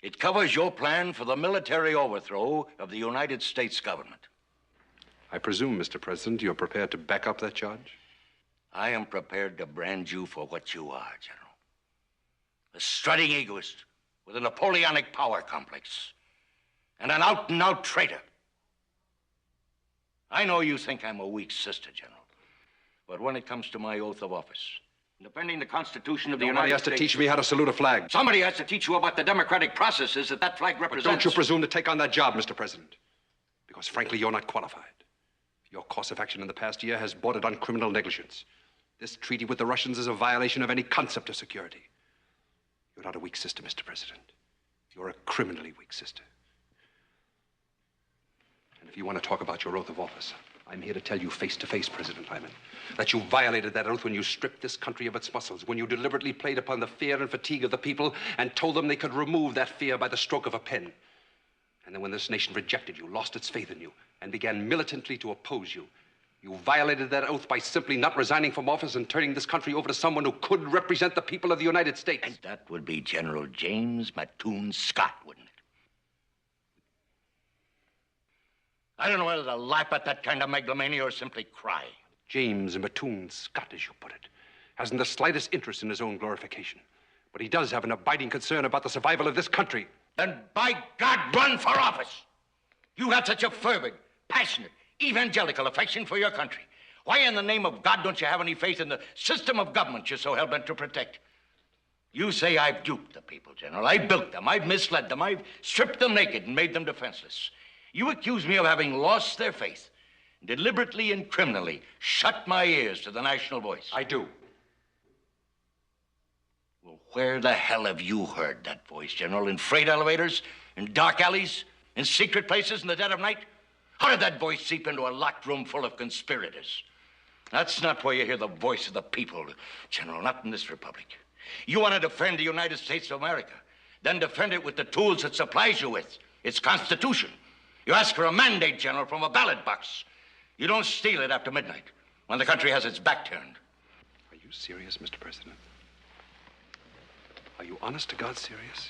It covers your plan for the military overthrow of the United States government. I presume, Mr. President, you're prepared to back up that charge? I am prepared to brand you for what you are, General. A strutting egoist with a Napoleonic power complex and an out-and-out traitor. I know you think I'm a weak sister, General, but when it comes to my oath of office, defending the Constitution of the United States... Somebody has to teach me how to salute a flag. Somebody has to teach you about the democratic processes that flag represents. But don't you presume to take on that job, Mr. President, because frankly, you're not qualified. Your course of action in the past year has bordered on criminal negligence. This treaty with the Russians is a violation of any concept of security. You're not a weak sister, Mr. President. You're a criminally weak sister. And if you want to talk about your oath of office, I'm here to tell you face to face, President Hyman, that you violated that oath when you stripped this country of its muscles, when you deliberately played upon the fear and fatigue of the people and told them they could remove that fear by the stroke of a pen. And then when this nation rejected you, lost its faith in you, and began militantly to oppose you, you violated that oath by simply not resigning from office and turning this country over to someone who could represent the people of the United States. And that would be General James Mattoon Scott, wouldn't it? I don't know whether to laugh at that kind of megalomania or simply cry. James Mattoon Scott, as you put it, hasn't the slightest interest in his own glorification. But he does have an abiding concern about the survival of this country. Then, by God, run for office. You have such a fervent, passionate, evangelical affection for your country. Why in the name of God don't you have any faith in the system of government you're so hell-bent to protect? You say I've duped the people, General. I've built them. I've misled them. I've stripped them naked and made them defenseless. You accuse me of having lost their faith, deliberately and criminally shut my ears to the national voice. I do. Well, where the hell have you heard that voice, General? In freight elevators? In dark alleys? In secret places in the dead of night? How did that voice seep into a locked room full of conspirators? That's not where you hear the voice of the people, General, not in this republic. You want to defend the United States of America, then defend it with the tools it supplies you with, its Constitution. You ask for a mandate, General, from a ballot box. You don't steal it after midnight, when the country has its back turned. Are you serious, Mr. President? Are you honest to God serious?